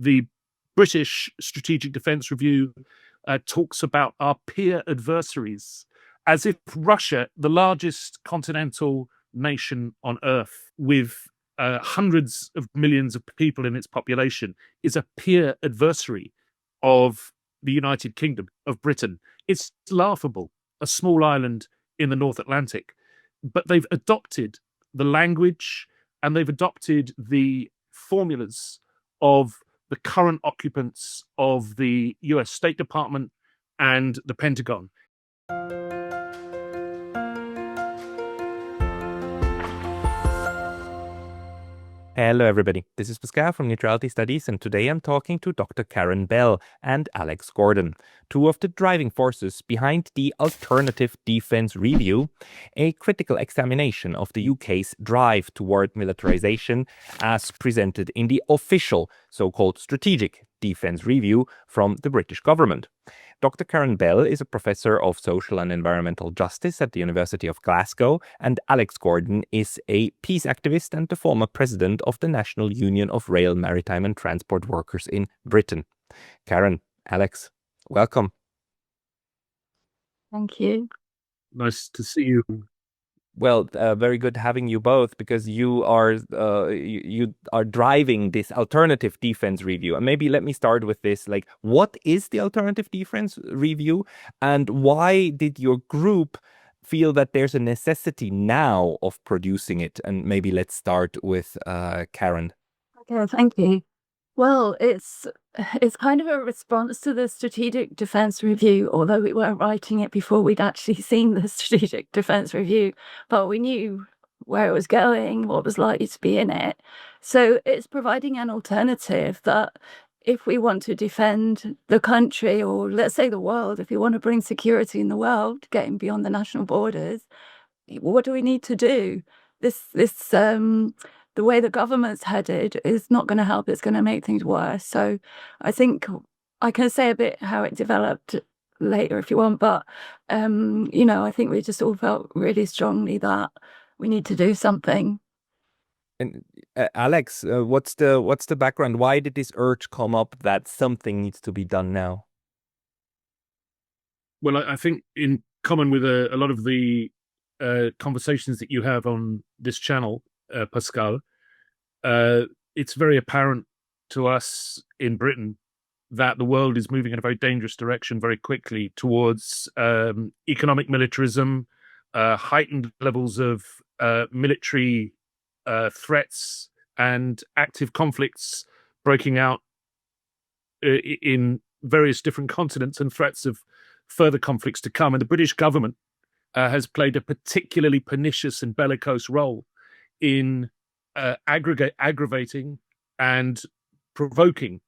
The British Strategic Defence Review talks about our peer adversaries as if Russia, the largest continental nation on earth with hundreds of millions of people in its population, is a peer adversary of the United Kingdom, of Britain. It's laughable, a small island in the North Atlantic. But they've adopted the language and they've adopted the formulas of the current occupants of the US State Department and the Pentagon. Hello everybody, this is Pascal from Neutrality Studies, and today I'm talking to Dr. Karen Bell and Alex Gordon, two of the driving forces behind the Alternative Defence Review, a critical examination of the UK's drive toward militarisation as presented in the official so-called Strategic Defence Review from the British government. Dr. Karen Bell is a professor of social and environmental justice at the University of Glasgow, and Alex Gordon is a peace activist and the former president of the National Union of Rail, Maritime and Transport Workers in Britain. Karen, Alex, welcome. Thank you. Nice to see you. Well, very good having you both, because you are driving this Alternative Defence Review. And maybe let me start with this. Like, what is the Alternative Defence Review, and why did your group feel that there's a necessity now of producing it? And maybe let's start with Karen. Okay, thank you. Well, it's kind of a response to the Strategic Defence Review, although we weren't writing it before we'd actually seen the Strategic Defence Review, but we knew where it was going, what was likely to be in it. So it's providing an alternative that if we want to defend the country, or let's say the world, if we want to bring security in the world, getting beyond the national borders, what do we need to do? The way the government's headed is not going to help. It's going to make things worse. So I think I can say a bit how it developed later if you want, but I think we just all felt really strongly that we need to do something. And Alex, what's the background? Why did this urge come up that something needs to be done now? Well, I think in common with a lot of the conversations that you have on this channel, Pascal, it's very apparent to us in Britain that the world is moving in a very dangerous direction very quickly towards economic militarism, heightened levels of military threats and active conflicts breaking out in various different continents, and threats of further conflicts to come. And the British government has played a particularly pernicious and bellicose role in aggravating and provoking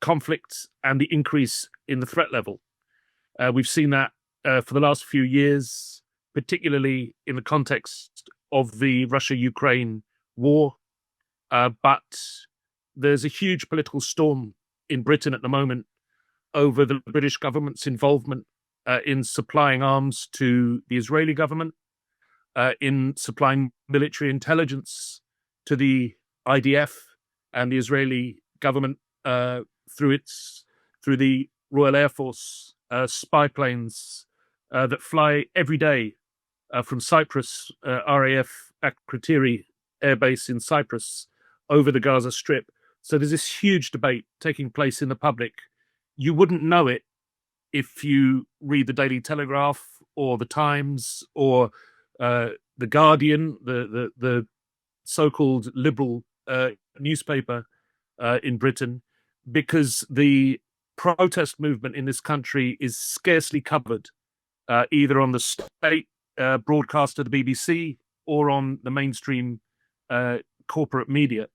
conflict and the increase in the threat level. We've seen that for the last few years, particularly in the context of the Russia-Ukraine war. But there's a huge political storm in Britain at the moment over the British government's involvement in supplying arms to the Israeli government, in supplying military intelligence to the IDF and the Israeli government through the Royal Air Force spy planes that fly every day from Cyprus, RAF Akrotiri Air Base in Cyprus, over the Gaza Strip. So there's this huge debate taking place in the public. You wouldn't know it if you read the Daily Telegraph or the Times or the Guardian, the so-called liberal newspaper in Britain, because the protest movement in this country is scarcely covered either on the state broadcaster, the BBC, or on the mainstream corporate media.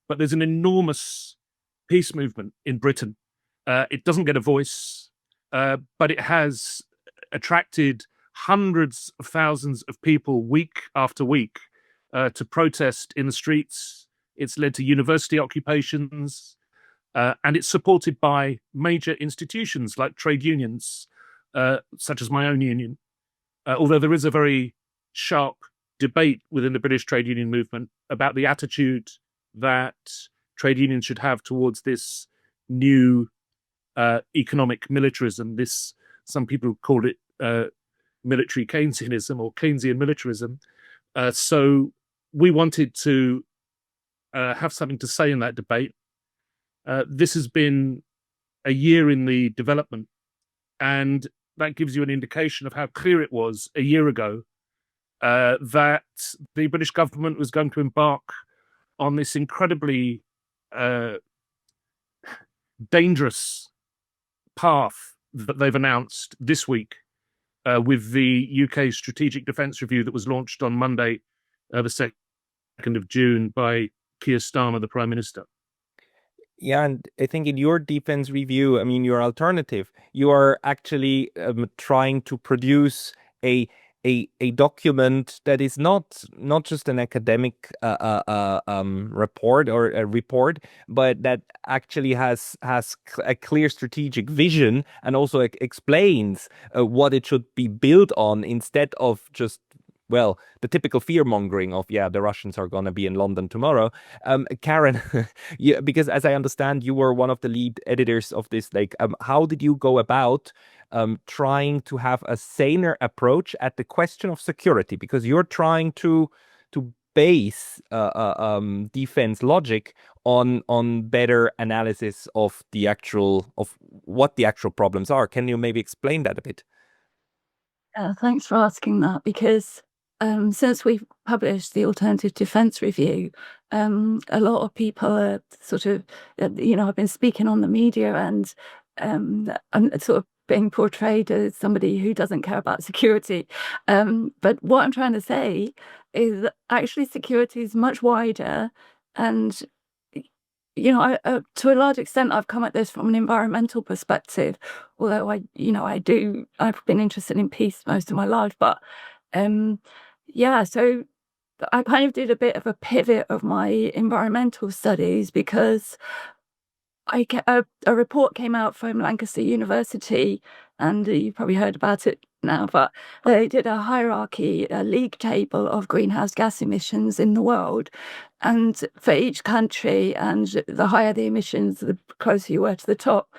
But there's an enormous peace movement in Britain. It doesn't get a voice, but it has attracted hundreds of thousands of people week after week to protest in the streets. It's led to university occupations, and it's supported by major institutions like trade unions, such as my own union. Although there is a very sharp debate within the British trade union movement about the attitude that trade unions should have towards this new economic militarism. This, some people call it military Keynesianism or Keynesian militarism. So we wanted to have something to say in that debate. This has been a year in the development, and that gives you an indication of how clear it was a year ago that the British government was going to embark on this incredibly dangerous path that they've announced this week with the UK Strategic Defence Review that was launched on Monday, the 2nd of June, by Keir Starmer, the Prime Minister. Yeah, and I think in your defense review, I mean, your alternative, you are actually trying to produce a document that is not just an academic report or a report, but that actually has a clear strategic vision and also explains what it should be built on, instead of just, well, the typical fear mongering of, yeah, the Russians are going to be in London tomorrow. Karen, because as I understand, you were one of the lead editors of this. Like, how did you go about trying to have a saner approach at the question of security? Because you're trying to base defense logic on better analysis of what the actual problems are. Can you maybe explain that a bit? Thanks for asking that, because since we've published the Alternative Defence Review, a lot of people are sort of, I've been speaking on the media, and I'm sort of being portrayed as somebody who doesn't care about security. But what I'm trying to say is that actually security is much wider, and to a large extent, I've come at this from an environmental perspective, although I've been interested in peace most of my life. But so I kind of did a bit of a pivot of my environmental studies, because a report came out from Lancaster University, and you probably heard about it now, but they did a hierarchy, a league table of greenhouse gas emissions in the world. And for each country, and the higher the emissions, the closer you were to the top.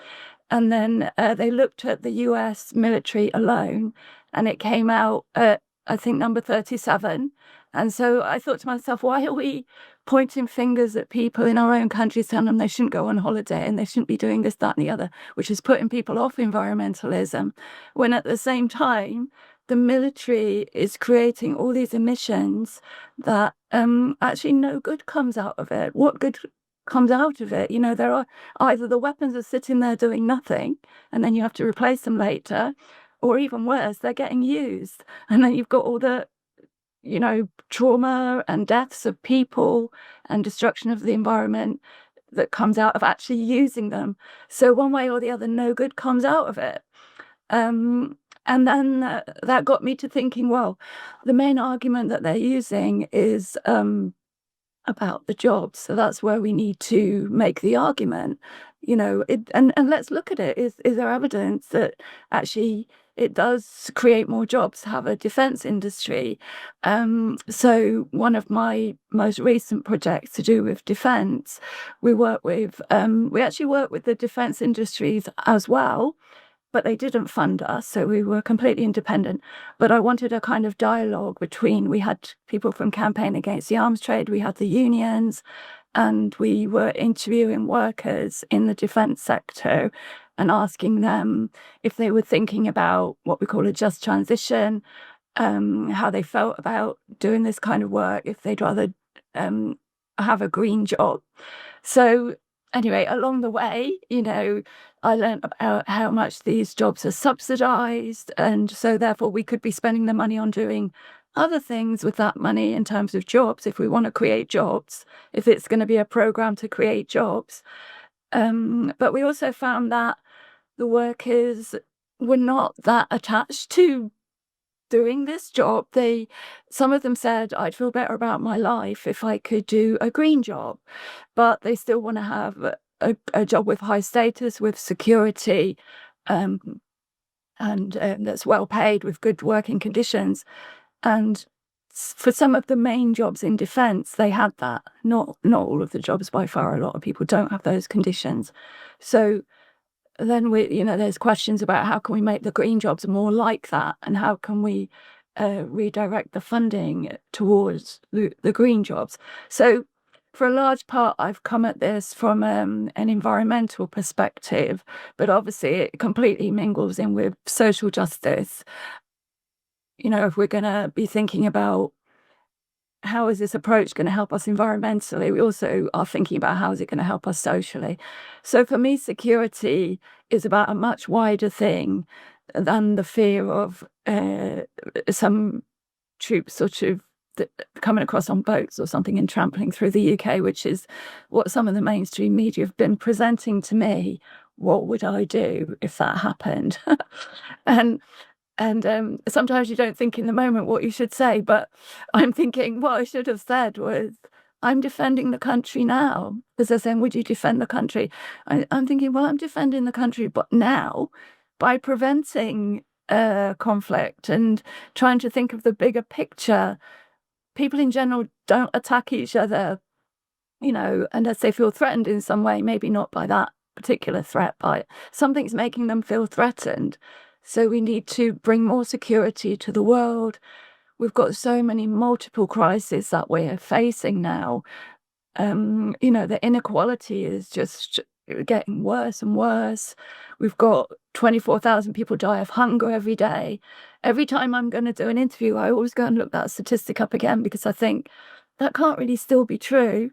And then they looked at the US military alone, and it came out at, I think, number 37. And so I thought to myself, why are we pointing fingers at people in our own countries, telling them they shouldn't go on holiday and they shouldn't be doing this, that, and the other, which is putting people off environmentalism, when at the same time, the military is creating all these emissions that actually no good comes out of it. What good comes out of it? There are either the weapons are sitting there doing nothing, and then you have to replace them later, or even worse, they're getting used. And then you've got all the trauma and deaths of people and destruction of the environment that comes out of actually using them. So one way or the other, no good comes out of it. And then that got me to thinking, well, the main argument that they're using is about the jobs. So that's where we need to make the argument. And let's look at it. Is there evidence that actually it does create more jobs to have a defence industry? So one of my most recent projects to do with defence, we actually work with the defence industries as well, but they didn't fund us, so we were completely independent. But I wanted a kind of dialogue between, we had people from Campaign Against the Arms Trade, we had the unions, and we were interviewing workers in the defence sector and asking them if they were thinking about what we call a just transition, how they felt about doing this kind of work, if they'd rather have a green job. So anyway, along the way, I learned about how much these jobs are subsidised, and so therefore we could be spending the money on doing other things with that money in terms of jobs, if we want to create jobs, if it's going to be a programme to create jobs. But we also found that the workers were not that attached to doing this job. Some of them said, I'd feel better about my life if I could do a green job, but they still want to have a job with high status, with security, and that's well paid, with good working conditions. And for some of the main jobs in defence, they had that. Not all of the jobs by far. A lot of people don't have those conditions. So then there's questions about how can we make the green jobs more like that, and how can we redirect the funding towards the green jobs. So for a large part, I've come at this from an environmental perspective, but obviously it completely mingles in with social justice. If we're going to be thinking about how is this approach going to help us environmentally, we also are thinking about how is it going to help us socially. So for me, security is about a much wider thing than the fear of some troops sort of coming across on boats or something and trampling through the UK, which is what some of the mainstream media have been presenting to me. What would I do if that happened? And sometimes you don't think in the moment what you should say, but I'm thinking what I should have said was, I'm defending the country now. Because they're saying, would you defend the country? I'm thinking, well, I'm defending the country, but now by preventing conflict and trying to think of the bigger picture. People in general don't attack each other, unless they feel threatened in some way, maybe not by that particular threat, but something's making them feel threatened. So we need to bring more security to the world. We've got so many multiple crises that we're facing now. The inequality is just getting worse and worse. We've got 24,000 people die of hunger every day. Every time I'm going to do an interview, I always go and look that statistic up again, because I think that can't really still be true.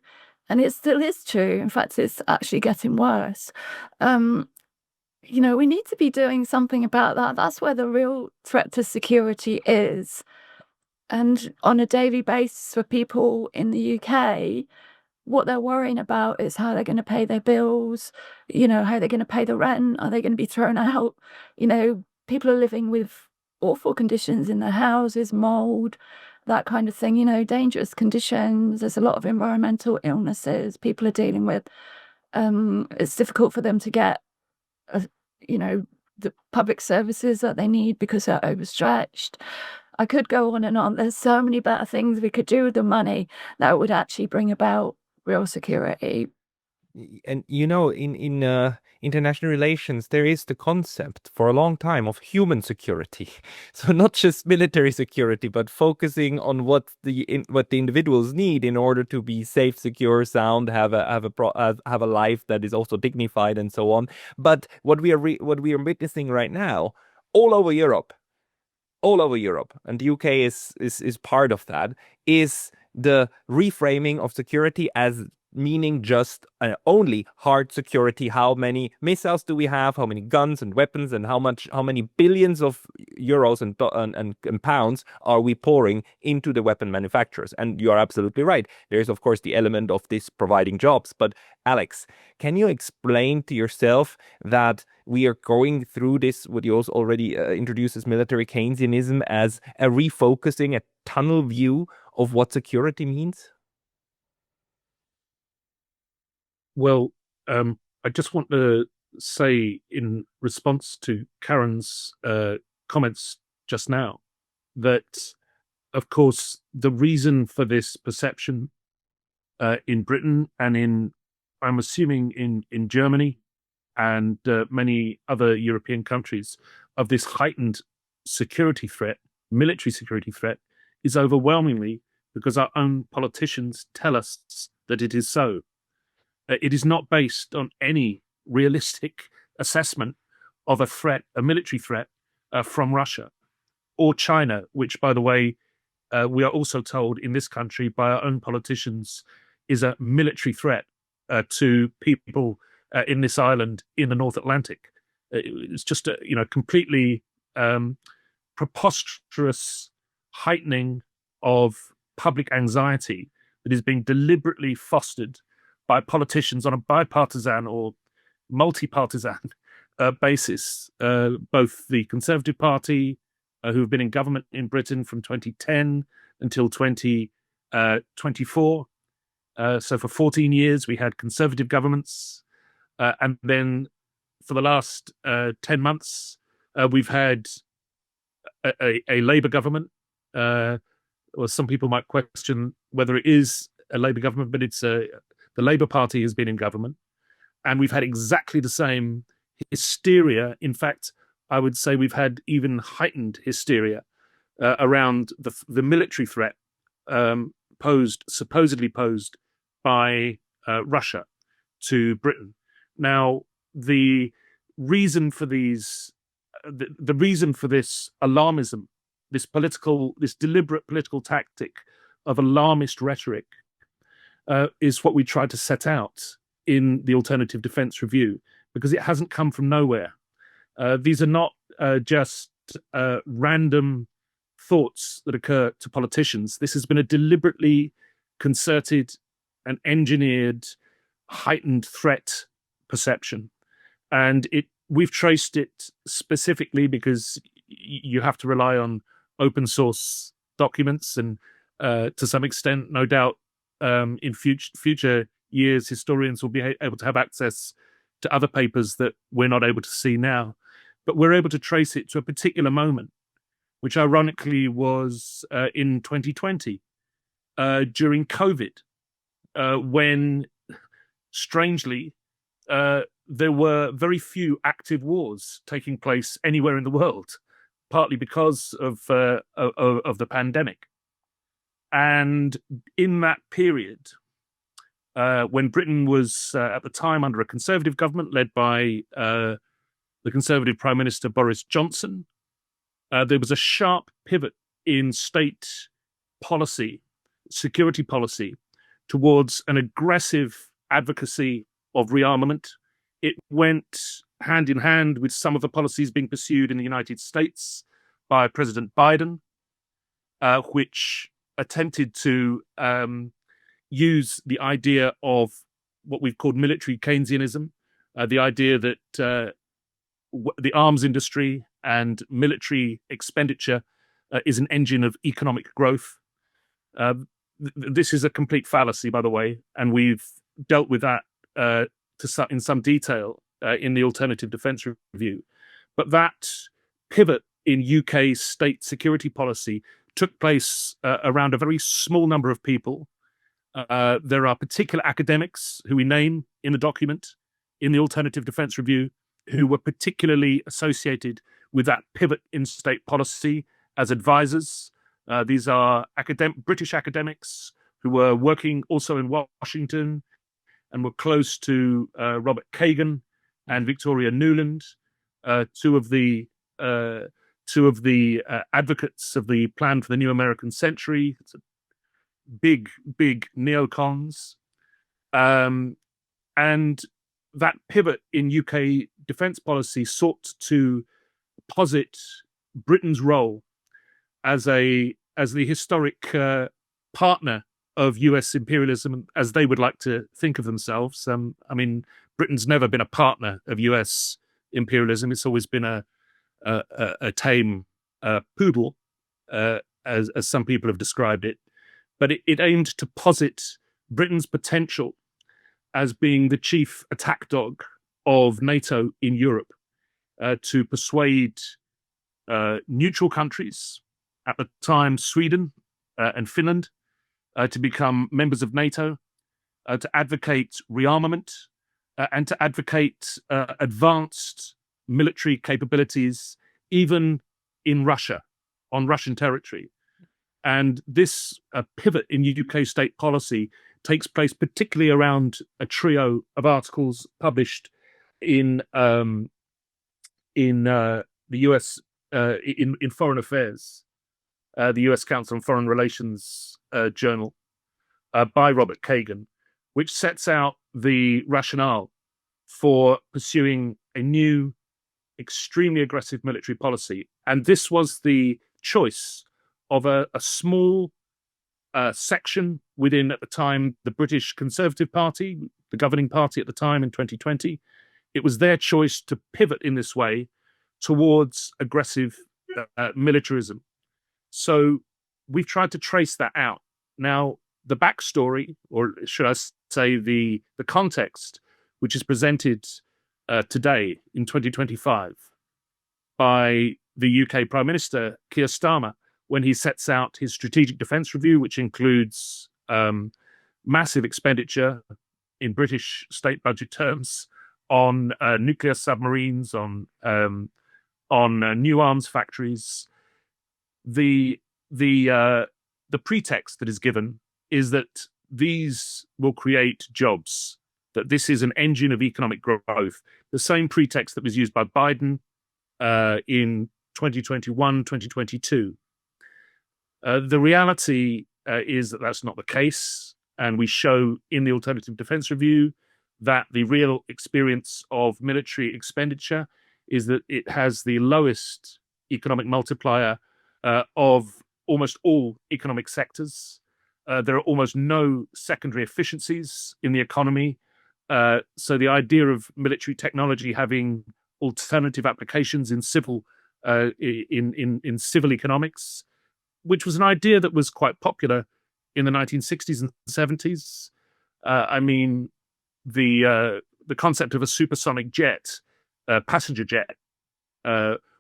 And it still is true. In fact, it's actually getting worse. We need to be doing something about that. That's where the real threat to security is. And on a daily basis for people in the UK, what they're worrying about is how they're going to pay their bills, how they're going to pay the rent, are they going to be thrown out? People are living with awful conditions in their houses, mold, that kind of thing, dangerous conditions. There's a lot of environmental illnesses people are dealing with. It's difficult for them to get, the public services that they need because they're overstretched. I could go on and on. There's so many better things we could do with the money that would actually bring about real security. And in international relations, there is the concept for a long time of human security. So not just military security, but focusing on what the individuals need in order to be safe, secure, sound, have a life that is also dignified, and so on. But what we are witnessing right now, all over Europe, and the UK is part of that, is the reframing of security as meaning just only hard security. How many missiles do we have? How many guns and weapons, and how many billions of euros and pounds are we pouring into the weapon manufacturers? And you are absolutely right. There is, of course, the element of this providing jobs. But Alex, can you explain to yourself that we are going through this, what you also already introduced as military Keynesianism, as a refocusing, a tunnel view of what security means? Well, I just want to say in response to Karen's comments just now that, of course, the reason for this perception in Britain and I'm assuming in Germany and many other European countries, of this heightened security threat, military security threat, is overwhelmingly because our own politicians tell us that it is so. It is not based on any realistic assessment of a military threat from Russia or China, which, by the way, we are also told in this country by our own politicians is a military threat to people in this island in the North Atlantic. It's just a completely preposterous heightening of public anxiety that is being deliberately fostered by politicians on a bipartisan or multi-partisan basis. Both the Conservative Party, who have been in government in Britain from 2010 until 2024. So for 14 years, we had Conservative governments. And then for the last 10 months, we've had a Labour government or some people might question whether it is a Labour government, but it's the Labour Party has been in government, and we've had exactly the same hysteria. In fact, I would say we've had even heightened hysteria around the military threat supposedly posed by Russia to Britain. Now, the reason for these, the reason for this alarmism, this deliberate political tactic of alarmist rhetoric, is what we tried to set out in the Alternative Defence Review, because it hasn't come from nowhere. These are not just random thoughts that occur to politicians. This has been a deliberately concerted and engineered heightened threat perception. And we've traced it specifically because you have to rely on open source documents, and to some extent, no doubt, in future years, historians will be able to have access to other papers that we're not able to see now. But we're able to trace it to a particular moment, which ironically was in 2020, during COVID, when, strangely, there were very few active wars taking place anywhere in the world, partly because of the pandemic. And in that period, when Britain was at the time under a Conservative government led by the Conservative Prime Minister Boris Johnson, there was a sharp pivot in state policy, security policy, towards an aggressive advocacy of rearmament. It went hand in hand with some of the policies being pursued in the United States by President Biden, which attempted to use the idea of what we've called military Keynesianism, the idea that the arms industry and military expenditure is an engine of economic growth. This is a complete fallacy, by the way, and we've dealt with that in some detail in the Alternative Defence Review. But that pivot in UK state security policy took place around a very small number of people. There are particular academics who we name in the document, in the Alternative Defence Review, who were particularly associated with that pivot in state policy as advisors. These are British academics who were working also in Washington and were close to Robert Kagan and Victoria Nuland, two of the advocates of the Plan for the New American Century. It's big neocons. And that pivot in UK defence policy sought to posit Britain's role as the historic partner of US imperialism, as they would like to think of themselves. I mean, Britain's never been a partner of US imperialism. It's always been a tame poodle, as some people have described it. But it aimed to posit Britain's potential as being the chief attack dog of NATO in Europe, to persuade neutral countries, at the time Sweden and Finland, to become members of NATO, to advocate rearmament, and to advocate advanced military capabilities, even in Russia, on Russian territory. And this pivot in UK state policy takes place particularly around a trio of articles published in the US in Foreign Affairs, the US Council on Foreign Relations journal by Robert Kagan, which sets out the rationale for pursuing a new, extremely aggressive military policy. And this was the choice of a small section within, at the time, the British Conservative Party, the governing party at the time in 2020. It was their choice to pivot in this way towards aggressive militarism. So we've tried to trace that out. Now, the backstory, or should I say the context, which is presented today in 2025 by the UK Prime Minister, Keir Starmer, when he sets out his strategic defence review, which includes massive expenditure in British state budget terms on nuclear submarines, on new arms factories. The pretext that is given is that these will create jobs, that this is an engine of economic growth. The same pretext that was used by Biden in 2021, 2022. The reality is that that's not the case. And we show in the Alternative Defence Review that the real experience of military expenditure is that it has the lowest economic multiplier of almost all economic sectors. There are almost no secondary efficiencies in the economy. So the idea of military technology having alternative applications in civil civil economics, which was an idea that was quite popular in the 1960s and 70s. I mean, the concept of a supersonic jet, passenger jet,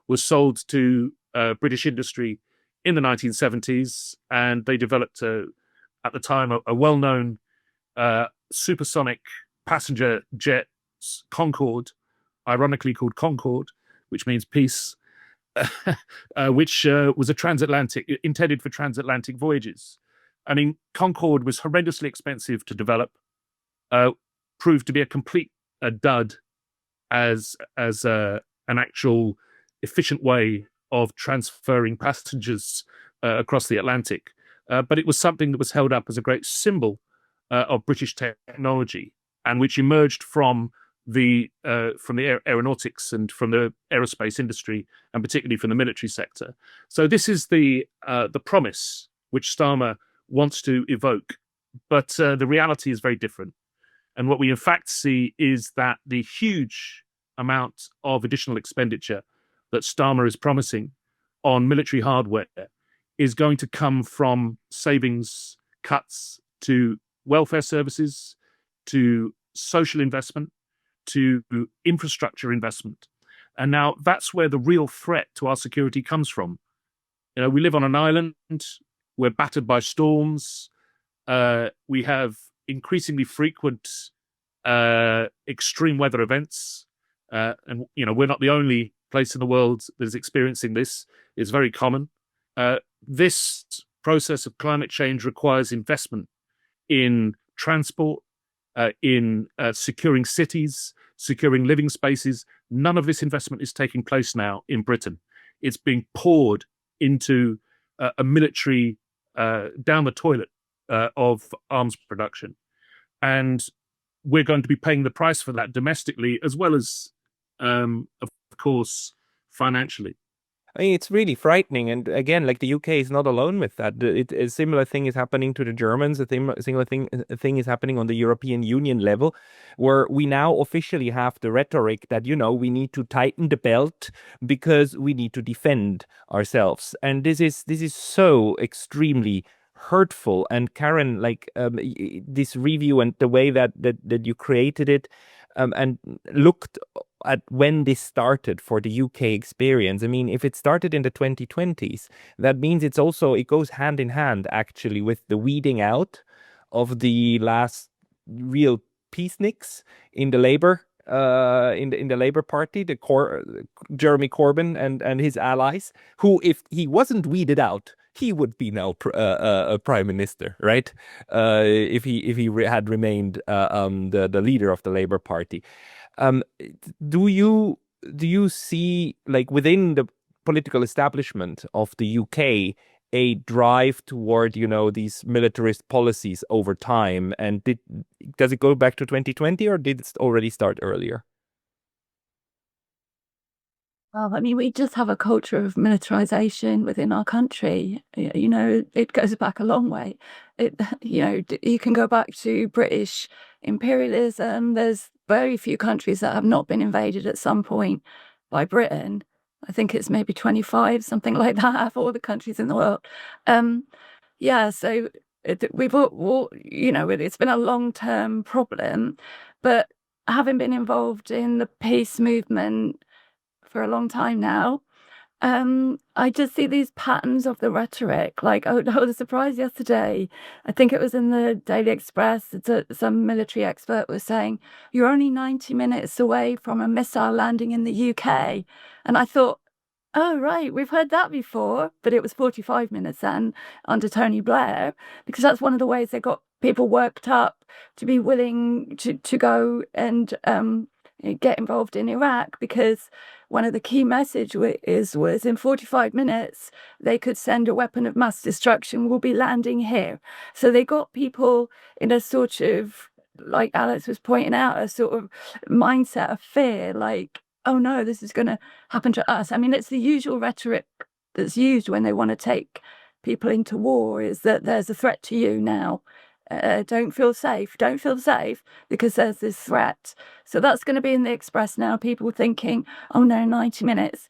was sold to British industry in the 1970s, and they developed at the time a well-known supersonic passenger jet, Concorde, ironically called Concorde, which means peace, which was intended for transatlantic voyages. I mean, Concorde was horrendously expensive to develop, proved to be a complete dud as an actual efficient way of transferring passengers across the Atlantic. But it was something that was held up as a great symbol of British technology, and which emerged from the aeronautics and from the aerospace industry, and particularly from the military sector. So this is the promise which Starmer wants to evoke, but the reality is very different. And what we in fact see is that the huge amount of additional expenditure that Starmer is promising on military hardware is going to come from savings cuts to welfare services, to social investment, to infrastructure investment. And now that's where the real threat to our security comes from. You know, we live on an island, we're battered by storms, we have increasingly frequent extreme weather events, and you know, we're not the only place in the world that is experiencing this. It's very common. This process of climate change requires investment in transport, in securing cities, securing living spaces. None of this investment is taking place now in Britain. It's being poured into a military down the toilet of arms production. And we're going to be paying the price for that domestically, as well as, of course, financially. I mean, it's really frightening. And again, like the UK is not alone with that. A similar thing is happening to the Germans. A similar thing is happening on the European Union level, where we now officially have the rhetoric that, you know, we need to tighten the belt because we need to defend ourselves. And this is so extremely hurtful. And Karen, like this review and the way that you created it, and looked at when this started for the UK experience. I mean, if it started in the 2020s, that means it goes hand in hand actually with the weeding out of the last real peaceniks in the Labour in the Labour Party, Jeremy Corbyn and his allies, who, if he wasn't weeded out, he would be now a prime minister, right? If he had remained the leader of the Labour Party. Do you see, like, within the political establishment of the UK a drive toward, you know, these militarist policies over time? And does it go back to 2020, or did it already start earlier? Well, I mean, we just have a culture of militarization within our country. You know, it goes back a long way. You know, you can go back to British imperialism. There's very few countries that have not been invaded at some point by Britain. I think it's maybe 25, something like that, of all the countries in the world. Yeah, so we've all, you know, it's been a long-term problem, but having been involved in the peace movement for a long time now, I just see these patterns of the rhetoric. Like, oh, I was surprised yesterday. I think it was in the Daily Express. Some military expert was saying, you're only 90 minutes away from a missile landing in the UK. And I thought, oh, right, we've heard that before. But it was 45 minutes then under Tony Blair, because that's one of the ways they got people worked up to be willing to go and get involved in Iraq, because one of the key messages was in 45 minutes, they could send a weapon of mass destruction, will be landing here. So they got people in a sort of, like Alex was pointing out, a sort of mindset of fear, like, oh no, this is going to happen to us. I mean, it's the usual rhetoric that's used when they want to take people into war, is that there's a threat to you now. Don't feel safe because there's this threat. So that's going to be in the Express now, people thinking, oh no, 90 minutes.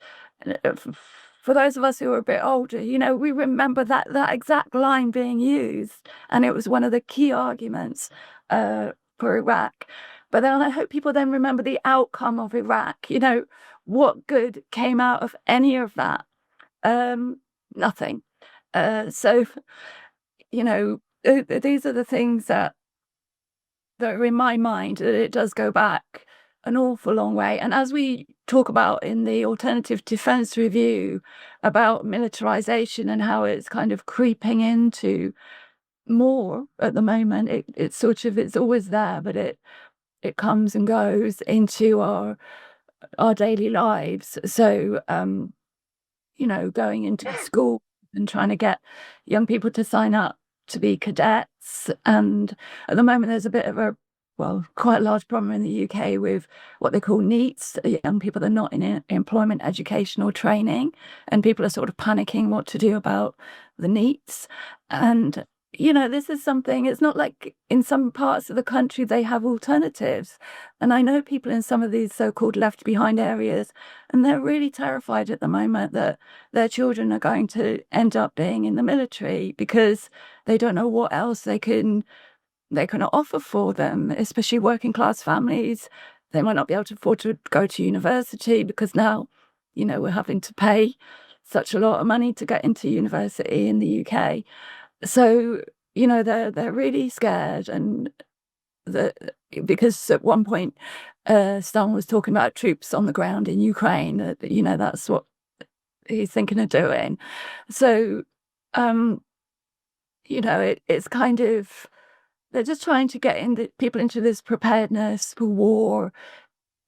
For those of us who are a bit older, we remember that exact line being used, and it was one of the key arguments for Iraq. But then I hope people then remember the outcome of Iraq. What good came out of any of that? Nothing. So, these are the things that are in my mind, that it does go back an awful long way. And as we talk about in the Alternative Defence Review about militarisation and how it's kind of creeping into more at the moment, it's always there, but it comes and goes into our daily lives. So, going into school and trying to get young people to sign up to be cadets. And at the moment, there's a bit of quite a large problem in the UK with what they call NEETs, young people that are not in employment, education or training. And people are sort of panicking what to do about the NEETs. And this is something, it's not like in some parts of the country they have alternatives. And I know people in some of these so-called left behind areas, and they're really terrified at the moment that their children are going to end up being in the military because they don't know what else they can offer for them, especially working class families. They might not be able to afford to go to university because now, we're having to pay such a lot of money to get into university in the UK. So, they're really scared, and because at one point, Stalin was talking about troops on the ground in Ukraine. That's what he's thinking of doing. So, it's kind of, they're just trying to get people into this preparedness for war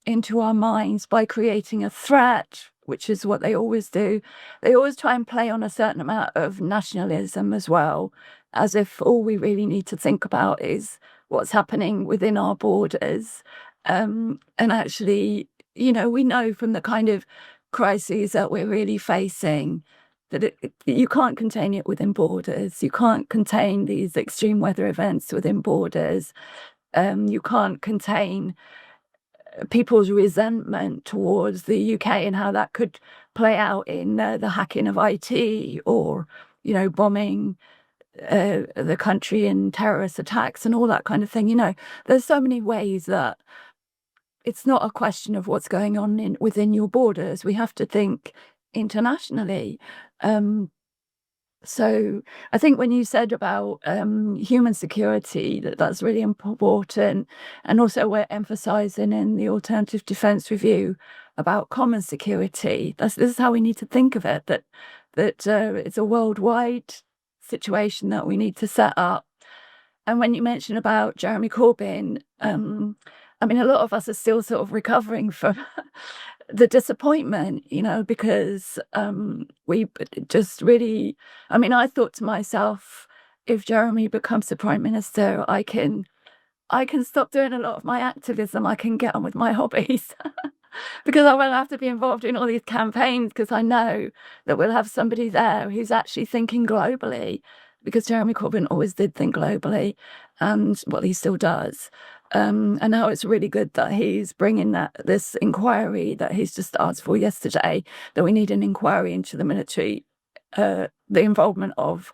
into our minds by creating a threat, which is what they always do. They always try and play on a certain amount of nationalism as well, as if all we really need to think about is what's happening within our borders. And actually, we know from the kind of crises that we're really facing that you can't contain it within borders. You can't contain these extreme weather events within borders. You can't contain people's resentment towards the UK and how that could play out in the hacking of IT or, bombing the country in terrorist attacks and all that kind of thing. There's so many ways that it's not a question of what's going on within your borders. We have to think internationally. So I think when you said about human security, that's really important. And also we're emphasizing in the Alternative Defence Review about common security. This is how we need to think of it, that it's a worldwide situation that we need to set up. And when you mention about Jeremy Corbyn, I mean, a lot of us are still sort of recovering from the disappointment, because we just really, I thought to myself, if Jeremy becomes the Prime Minister, I can stop doing a lot of my activism. I can get on with my hobbies because I won't have to be involved in all these campaigns, because I know that we'll have somebody there who's actually thinking globally, because Jeremy Corbyn always did think globally, and he still does. And now it's really good that he's bringing this inquiry that he's just asked for yesterday, that we need an inquiry into the military, the involvement of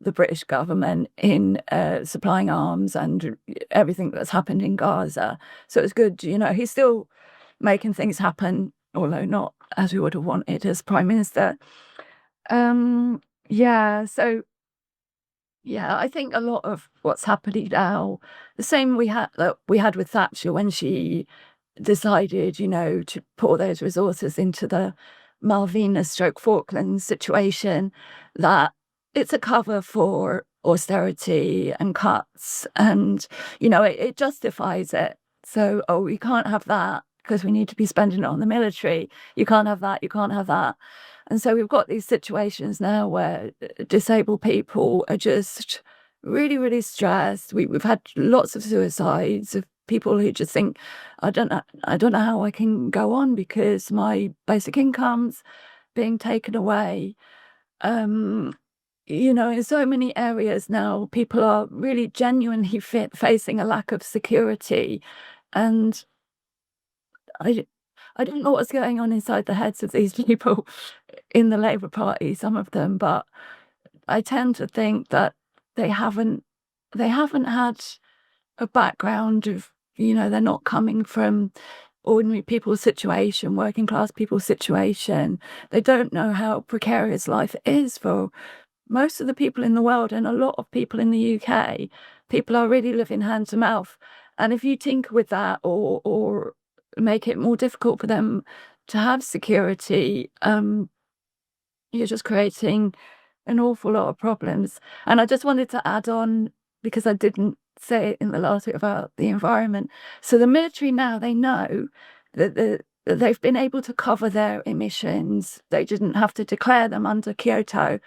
the British government in supplying arms and everything that's happened in Gaza. So it's good, he's still making things happen, although not as we would have wanted as Prime Minister. I think a lot of what's happening now, the same we had with Thatcher when she decided, to pour those resources into the Malvinas/Falklands situation, that it's a cover for austerity and cuts, and it justifies it. So, we can't have that because we need to be spending it on the military. You can't have that. You can't have that. And so we've got these situations now where disabled people are just really, really stressed. We've had lots of suicides of people who just think, I don't know how I can go on because my basic income's being taken away. In so many areas now, people are really genuinely facing a lack of security. And I don't know what's going on inside the heads of these people in the Labour Party, some of them, but I tend to think that they haven't had a background of, they're not coming from ordinary people's situation, working class people's situation. They don't know how precarious life is for most of the people in the world, and a lot of people in the UK. People are really living hand to mouth. And if you tinker with that or make it more difficult for them to have security, you're just creating an awful lot of problems. And I just wanted to add on, because I didn't say it in the last bit about the environment. So the military now, they know that they've been able to cover their emissions. They didn't have to declare them under Kyoto,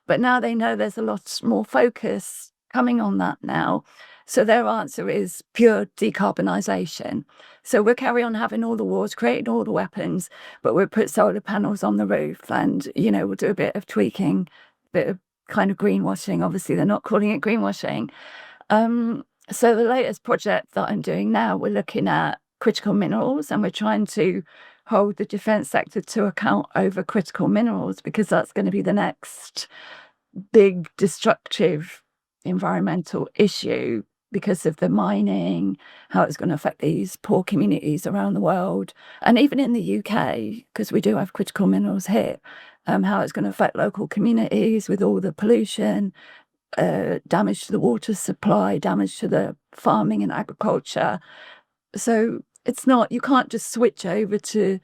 but now they know there's a lot more focus coming on that now. So their answer is pure decarbonisation. So we'll carry on having all the wars, creating all the weapons, but we'll put solar panels on the roof and, we'll do a bit of tweaking, a bit of kind of greenwashing. Obviously, they're not calling it greenwashing. So the latest project that I'm doing now, we're looking at critical minerals, and we're trying to hold the defence sector to account over critical minerals, because that's going to be the next big destructive environmental issue because of the mining, how it's going to affect these poor communities around the world, and even in the UK, because we do have critical minerals here, how it's going to affect local communities with all the pollution, damage to the water supply, damage to the farming and agriculture. So it's not, you can't just switch over to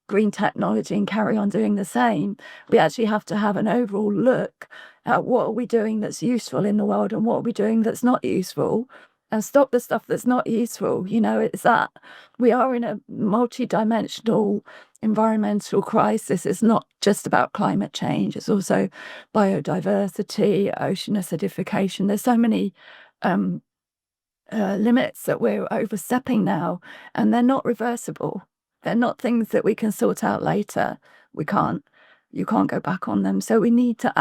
green technology and carry on doing the same. We actually have to have an overall look at what are we doing that's useful in the world and what are we doing that's not useful, and stop the stuff that's not useful. It's that we are in a multi-dimensional environmental crisis. It's not just about climate change. It's also biodiversity, ocean acidification. There's so many limits that we're overstepping now, and they're not reversible. They're not things that we can sort out later. You can't go back on them. So we need to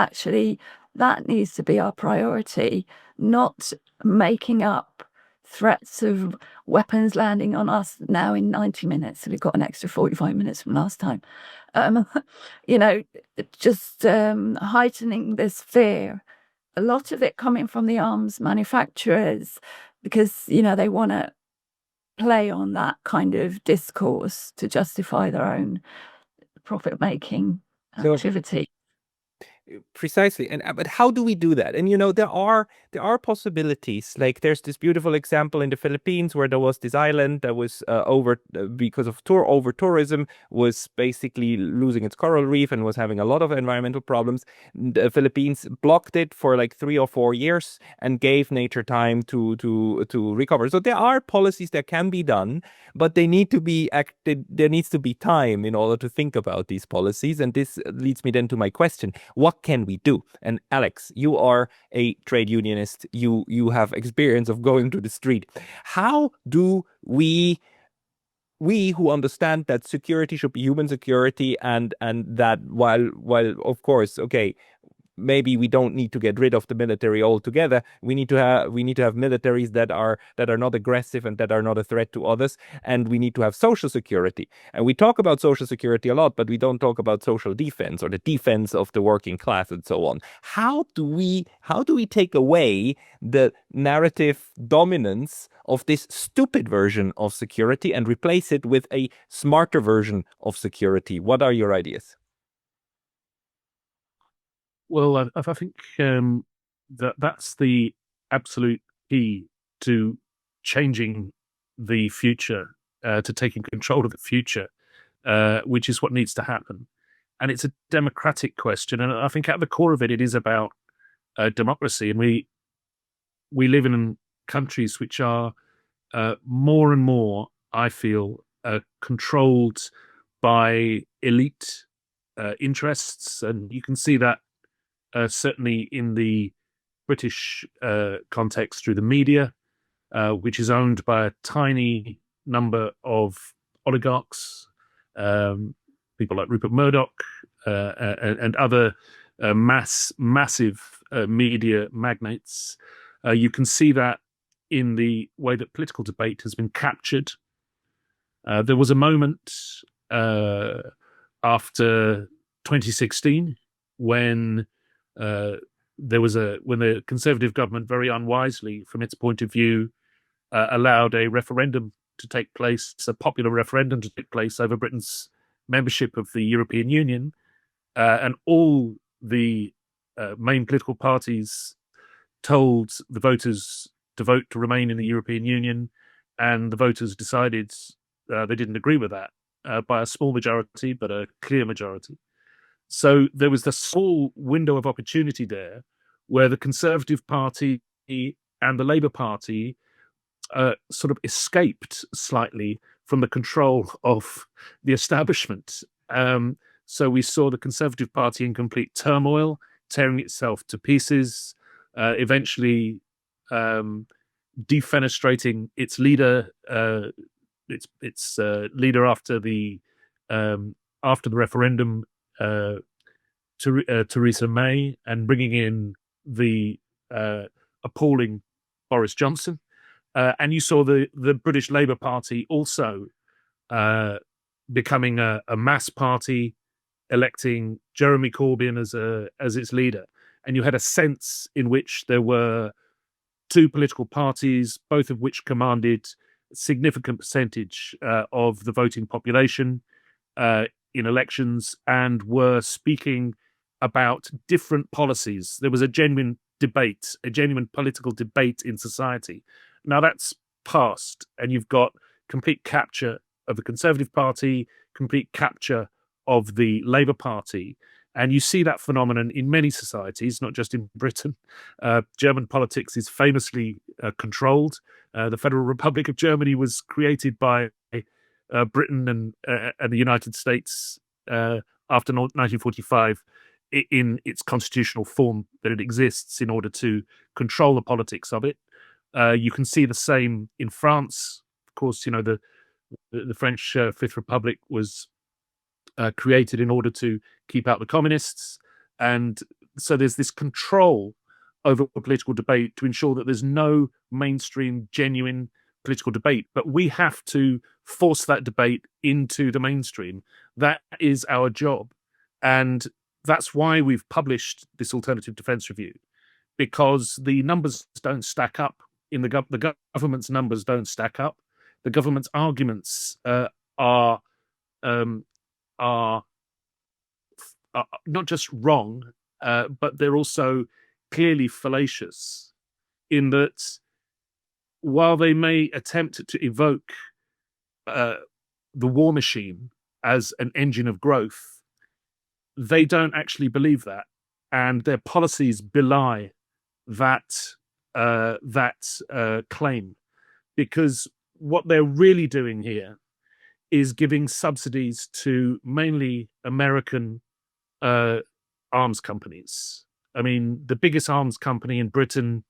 that needs to be our priority, not making up threats of weapons landing on us now in 90 minutes. So we've got an extra 45 minutes from last time. Just heightening this fear, a lot of it coming from the arms manufacturers, because, they want to play on that kind of discourse to justify their own profit-making activity. Precisely. But how do we do that? And there are possibilities. Like there's this beautiful example in the Philippines where there was this island that was because of over tourism, was basically losing its coral reef and was having a lot of environmental problems. The Philippines blocked it for like 3 or 4 years and gave nature time to recover. So there are policies that can be done, but they need to be acted. There needs to be time in order to think about these policies. And this leads me then to my question: what can we do? And Alex, you are a trade unionist. You have experience of going to the street. How do we who understand that security should be human security, and that while of course, okay, maybe we don't need to get rid of the military altogether. We need to have militaries that are not aggressive and that are not a threat to others, and we need to have social security. And we talk about social security a lot, but we don't talk about social defense or the defense of the working class and so on. How do we take away the narrative dominance of this stupid version of security and replace it with a smarter version of security? What are your ideas? Well, I think that's the absolute key to changing the future, to taking control of the future, which is what needs to happen. And it's a democratic question. And I think at the core of it, it is about democracy. And we live in countries which are more and more, I feel, controlled by elite interests. And you can see that certainly in the British context through the media, which is owned by a tiny number of oligarchs, people like Rupert Murdoch and other massive media magnates. You can see that in the way that political debate has been captured. There was a moment after 2016 when when the Conservative government, very unwisely from its point of view, allowed a referendum to take place, a popular referendum to take place over Britain's membership of the European Union, and all the main political parties told the voters to vote to remain in the European Union, and the voters decided they didn't agree with that by a small majority, but a clear majority. So there was the small window of opportunity there where the Conservative Party and the Labour Party sort of escaped slightly from the control of the establishment. So we saw the Conservative Party in complete turmoil, tearing itself to pieces, eventually defenestrating its leader, its leader after the referendum, Theresa May, and bringing in the appalling Boris Johnson. And you saw the British Labour Party also becoming a mass party, electing Jeremy Corbyn as its leader. And you had a sense in which there were two political parties, both of which commanded a significant percentage of the voting population in elections, and were speaking about different policies. There was a genuine debate, a genuine political debate in society. Now that's past, and you've got complete capture of the Conservative Party, complete capture of the Labour Party. And you see that phenomenon in many societies, not just in Britain. German politics is famously controlled. The Federal Republic of Germany was created by Britain and the United States after 1945 in its constitutional form that it exists in order to control the politics of it. You can see the same in France. Of course, you know, the French Fifth Republic was created in order to keep out the communists. And so there's this control over political debate to ensure that there's no mainstream, genuine political debate. But we have to force that debate into the mainstream. That is our job. And that's why we've published this alternative defense review, because the numbers don't stack up. The government's numbers don't stack up. The government's arguments are not just wrong, but they're also clearly fallacious, in that while they may attempt to evoke the war machine as an engine of growth, they don't actually believe that, and their policies belie that claim, because what they're really doing here is giving subsidies to mainly American arms companies. I mean, the biggest arms company in Britain,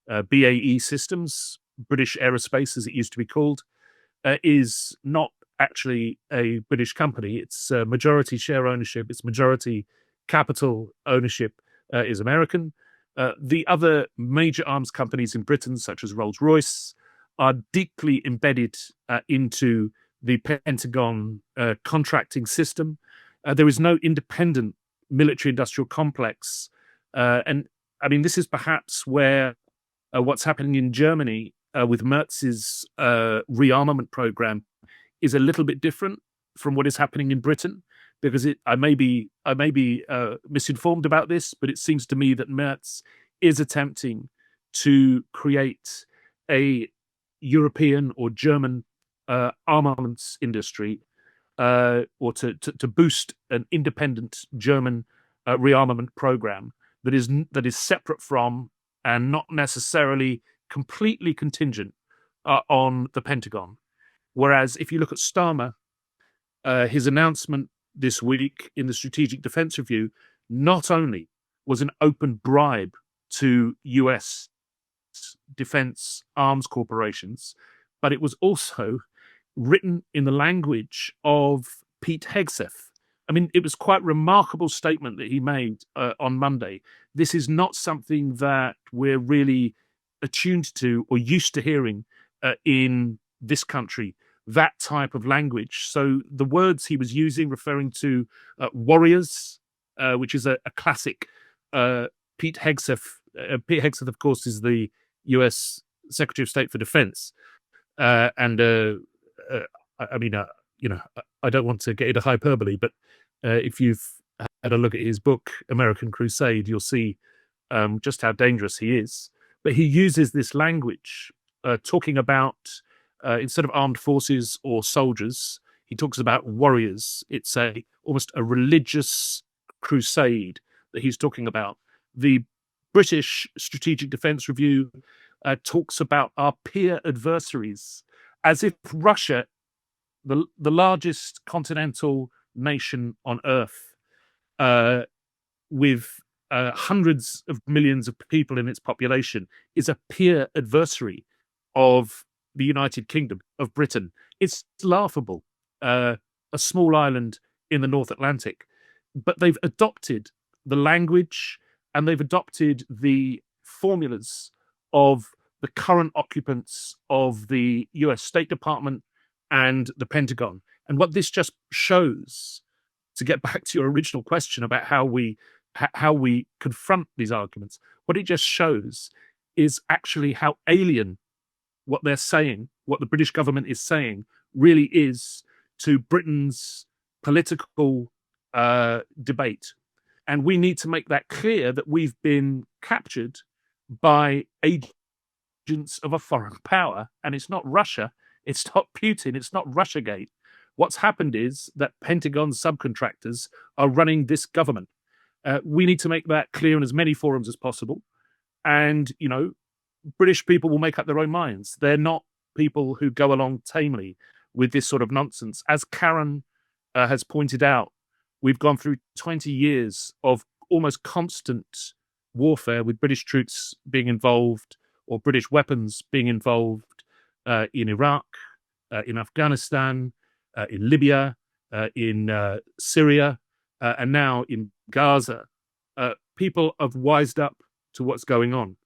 BAE Systems, British Aerospace, as it used to be called, is not actually a British company. It's majority share ownership. It's majority capital ownership is American. The other major arms companies in Britain, such as Rolls-Royce, are deeply embedded into the Pentagon contracting system. There is no independent military-industrial complex. And I mean, this is perhaps where what's happening in Germany with Merz's rearmament program is a little bit different from what is happening in Britain, because I may be misinformed about this, but it seems to me that Merz is attempting to create a European or German armaments industry, or to boost an independent German rearmament program that is separate from and not necessarily completely contingent on the Pentagon. Whereas if you look at Starmer, his announcement this week in the Strategic Defense Review not only was an open bribe to US defense arms corporations, but it was also written in the language of Pete Hegseth. I mean, it was quite a remarkable statement that he made on Monday. This is not something that we're really attuned to or used to hearing in this country, that type of language. So the words he was using, referring to warriors, which is a classic Pete Hegseth. Pete Hegseth, of course, is the US Secretary of State for Defense. I mean, I don't want to get into hyperbole, but if you've had a look at his book, American Crusade, you'll see just how dangerous he is. But he uses this language, talking about, instead of armed forces or soldiers, he talks about warriors. It's almost a religious crusade that he's talking about. The British Strategic Defense Review talks about our peer adversaries, as if Russia, the largest continental nation on Earth, with hundreds of millions of people in its population, is a peer adversary of the United Kingdom, of Britain. It's laughable. A small island in the North Atlantic. But they've adopted the language and they've adopted the formulas of the current occupants of the US State Department and the Pentagon. And what this just shows, to get back to your original question about how we confront these arguments, what it just shows is actually how alien what they're saying, what the British government is saying, really is to Britain's political debate. And we need to make that clear, that we've been captured by agents of a foreign power. And it's not Russia, it's not Putin, it's not Russiagate. What's happened is that Pentagon subcontractors are running this government. We need to make that clear in as many forums as possible. And, British people will make up their own minds. They're not people who go along tamely with this sort of nonsense. As Karen has pointed out, we've gone through 20 years of almost constant warfare, with British troops being involved or British weapons being involved in Iraq, in Afghanistan, in Libya, in Syria, and now in Gaza. People have wised up to what's going on.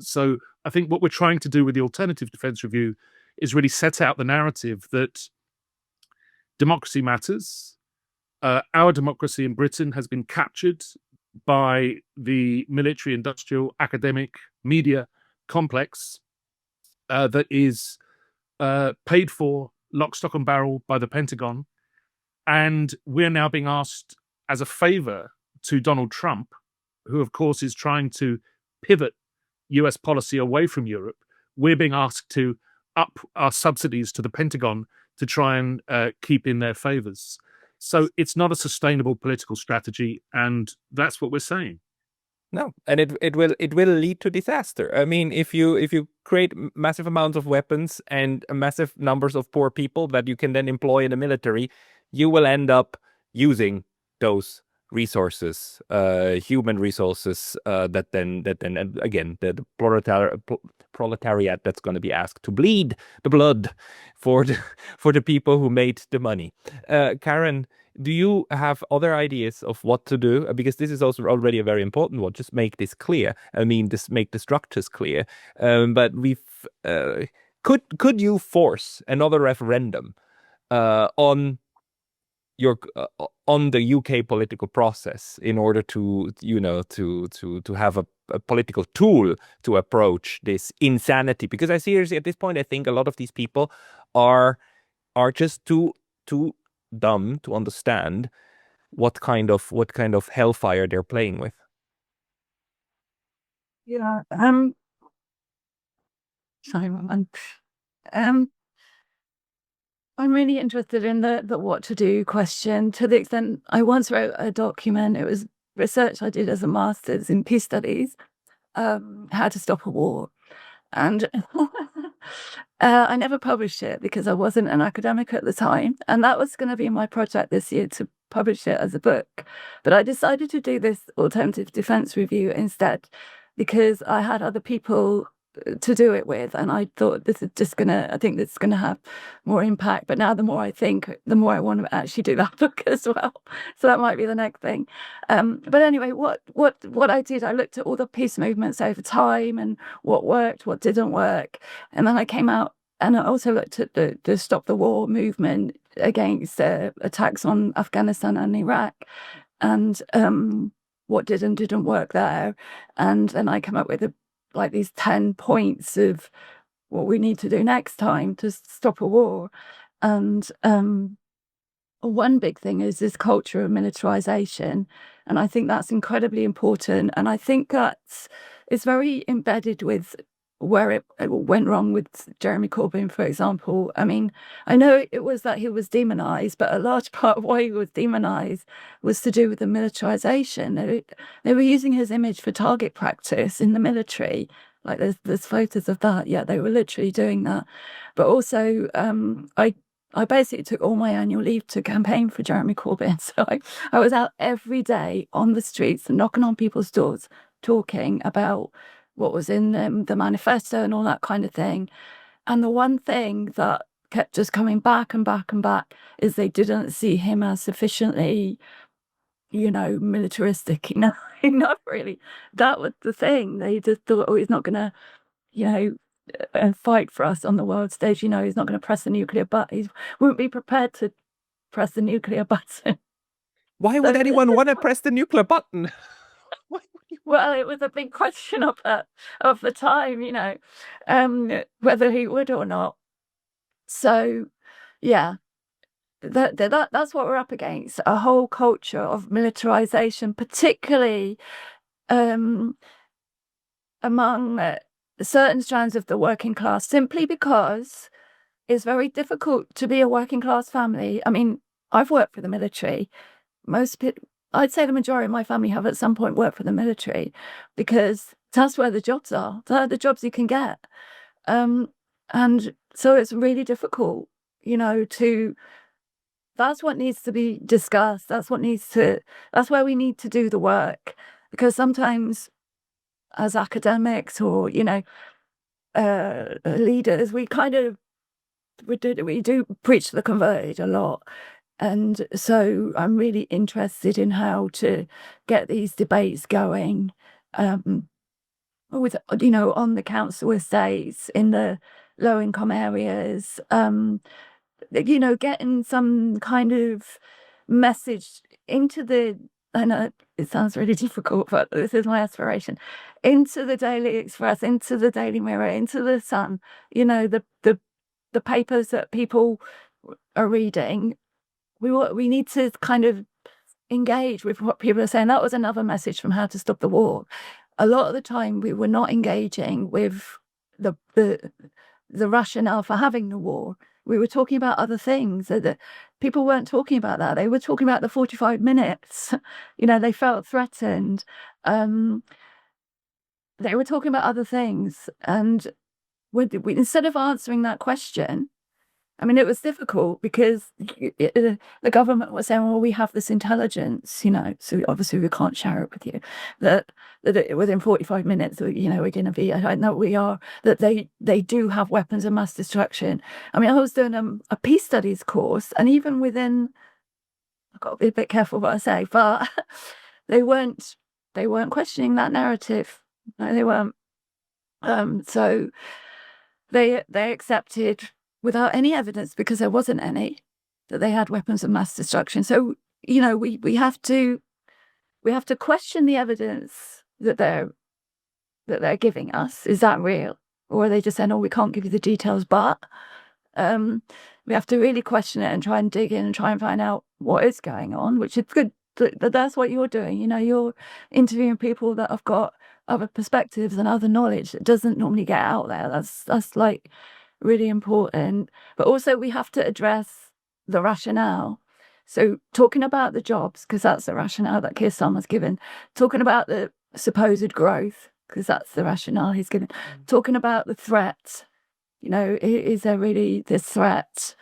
So I think what we're trying to do with the Alternative Defence Review is really set out the narrative that democracy matters. Our democracy in Britain has been captured by the military, industrial, academic, media complex that is paid for lock, stock and barrel by the Pentagon. And we're now being asked as a favor to Donald Trump, who of course is trying to pivot US policy away from Europe. We're being asked to up our subsidies to the Pentagon to try and keep in their favors. So it's not a sustainable political strategy, and that's what we're saying. No, and it will lead to disaster. I mean, if you create massive amounts of weapons and massive numbers of poor people that you can then employ in the military, you will end up using those resources, human resources, that then and again the proletariat that's going to be asked to bleed the blood for the people who made the money. Karen, Do you have other ideas of what to do? Because this is also already a very important one. Just make this clear. I mean, this make the structures clear. But could you force another referendum on your on the UK political process in order to to have a political tool to approach this insanity? Because I seriously, at this point, I think a lot of these people are just too dumb to understand what kind of hellfire they're playing with. Yeah. Sorry, I'm really interested in the what to do question, to the extent I once wrote a document. It was research I did as a master's in peace studies, how to stop a war. And I never published it because I wasn't an academic at the time. And that was going to be my project this year, to publish it as a book. But I decided to do this alternative defense review instead, because I had other people to do it with, and I thought this is just I think this is gonna have more impact. But now the more I think, the more I want to actually do that book as well. So that might be the next thing. But anyway, what I did, I looked at all the peace movements over time and what worked, what didn't work, and then I came out and I also looked at the Stop the War movement against attacks on Afghanistan and Iraq, and what did and didn't work there. And then I came up with these 10 points of what we need to do next time to stop a war. And one big thing is this culture of militarization. And I think that's incredibly important. And I think it's very embedded with where it went wrong with Jeremy Corbyn, for example. I mean, I know it was that he was demonized, but a large part of why he was demonized was to do with the militarization. They were using his image for target practice in the military. Like there's photos of that. Yeah, they were literally doing that. But also, I basically took all my annual leave to campaign for Jeremy Corbyn. So I was out every day on the streets and knocking on people's doors, talking about what was in the manifesto and all that kind of thing. And the one thing that kept just coming back and back and back is they didn't see him as sufficiently, militaristic enough. Not really. That was the thing. They just thought, oh, he's not going to, fight for us on the world stage. He's not going to press the nuclear button. He wouldn't be prepared to press the nuclear button. Why would anyone want to press the nuclear button? Well, it was a big question of the time, whether he would or not. So, yeah, that's what we're up against, a whole culture of militarization, particularly among certain strands of the working class, simply because it's very difficult to be a working class family. I mean, I've worked for the military. Most people, I'd say the majority of my family have at some point worked for the military, because that's where the jobs are. They're the jobs you can get. And so it's really difficult, that's what needs to be discussed. That's where we need to do the work. Because sometimes as academics or, leaders, we do preach the converted a lot. And so I'm really interested in how to get these debates going, with, on the council estates in the low income areas, getting some kind of message into I know it sounds really difficult, but this is my aspiration, into the Daily Express, into the Daily Mirror, into the Sun, the papers that people are reading. We need to kind of engage with what people are saying. That was another message from How to Stop the War. A lot of the time we were not engaging with the rationale for having the war. We were talking about other things. That people weren't talking about that. They were talking about the 45 minutes. They felt threatened. They were talking about other things. And instead of answering that question, I mean, it was difficult because the government was saying, well, we have this intelligence, so obviously we can't share it with you, that within 45 minutes, we're going to be, I know we are, that they do have weapons of mass destruction. I mean, I was doing a peace studies course, and even within I've got to be a bit careful what I say, but they weren't questioning that narrative. No, they weren't. So they accepted without any evidence, because there wasn't any, that they had weapons of mass destruction. So we have to question the evidence that they're giving us. Is that real, or are they just saying, "Oh, we can't give you the details"? But we have to really question it and try and dig in and try and find out what is going on, which is good. That's what you're doing. You're interviewing people that have got other perspectives and other knowledge that doesn't normally get out there. That's like really important. But also we have to address the rationale. So talking about the jobs, because that's the rationale that Keir Starmer's given. Talking about the supposed growth, because that's the rationale he's given. Talking about the threat. Is there really this threat?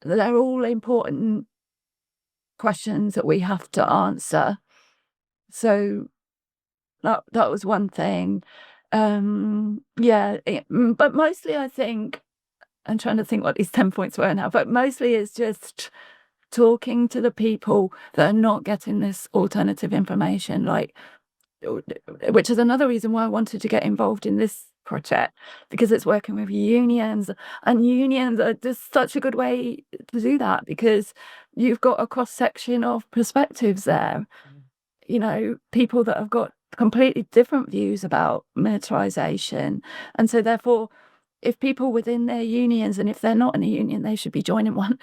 They're all important questions that we have to answer. So that was one thing. But mostly I think, I'm trying to think what these 10 points were now, but mostly it's just talking to the people that are not getting this alternative information, which is another reason why I wanted to get involved in this project, because it's working with unions, and unions are just such a good way to do that, because you've got a cross section of perspectives there. People that have got completely different views about militarisation, and so therefore, if people within their unions, and if they're not in a union, they should be joining one,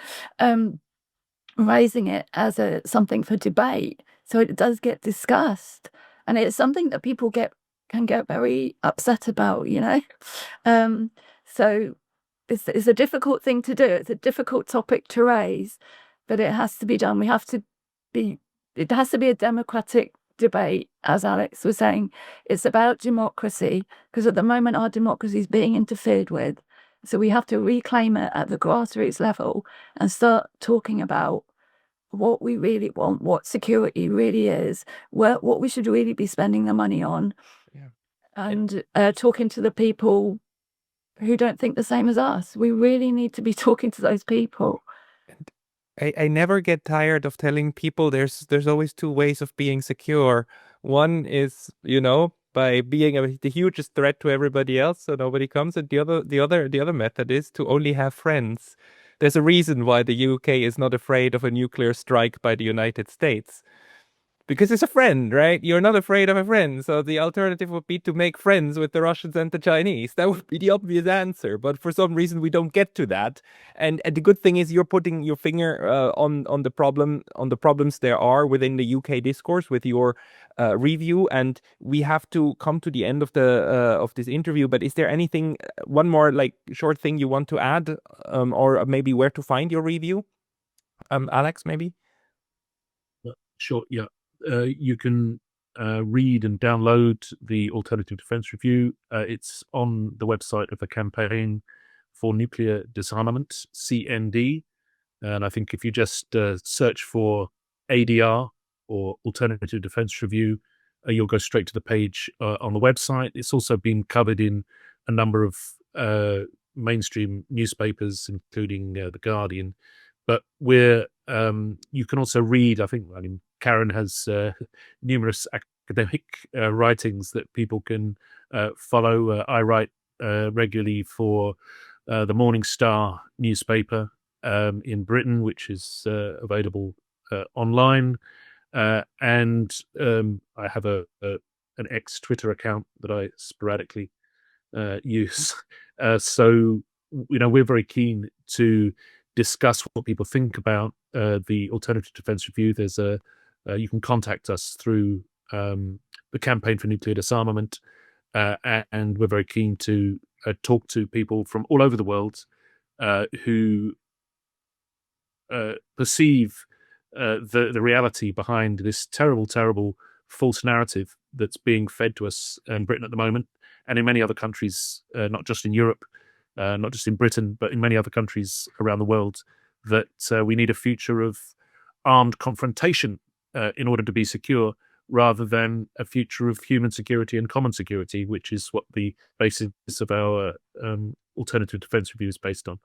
raising it as something for debate, so it does get discussed. And it's something that people can get very upset about, So it's a difficult thing to do. It's a difficult topic to raise, but it has to be done. It has to be a democratic debate, as Alex was saying. It's about democracy, because at the moment our democracy is being interfered with. So we have to reclaim it at the grassroots level and start talking about what we really want, what security really is, what we should really be spending the money on, and talking to the people who don't think the same as us. We really need to be talking to those people. I never get tired of telling people there's always two ways of being secure. One is, by being the hugest threat to everybody else, so nobody comes, and the other method is to only have friends. There's a reason why the UK is not afraid of a nuclear strike by the United States. Because it's a friend, right? You're not afraid of a friend. So the alternative would be to make friends with the Russians and the Chinese. That would be the obvious answer. But for some reason, we don't get to that. And the good thing is you're putting your finger on the problems there are within the UK discourse with your review. And we have to come to the end of this interview. But is there anything, one more short thing you want to add, or maybe where to find your review? Alex, maybe? Sure, yeah. You can read and download the Alternative Defense Review. It's on the website of the Campaign for Nuclear Disarmament, CND. And I think if you just search for ADR or Alternative Defense Review, you'll go straight to the page on the website. It's also been covered in a number of mainstream newspapers, including The Guardian. But you can also read, Karen has numerous academic writings that people can follow. I write regularly for the Morning Star newspaper in Britain, which is available online. And I have an ex-Twitter account that I sporadically use. So, we're very keen to discuss what people think about the Alternative Defense Review. You can contact us through the Campaign for Nuclear Disarmament, and we're very keen to talk to people from all over the world who perceive the reality behind this terrible false narrative that's being fed to us in Britain at the moment, and in many other countries, not just in Europe, not just in Britain, but in many other countries around the world, that we need a future of armed confrontation in order to be secure, rather than a future of human security and common security, which is what the basis of our Alternative Defense Review is based on.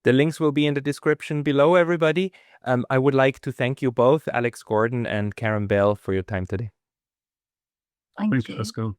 The links will be in the description below, everybody. I would like to thank you both, Alex Gordon and Karen Bell, for your time today. Thank Thanks, you. Pascal.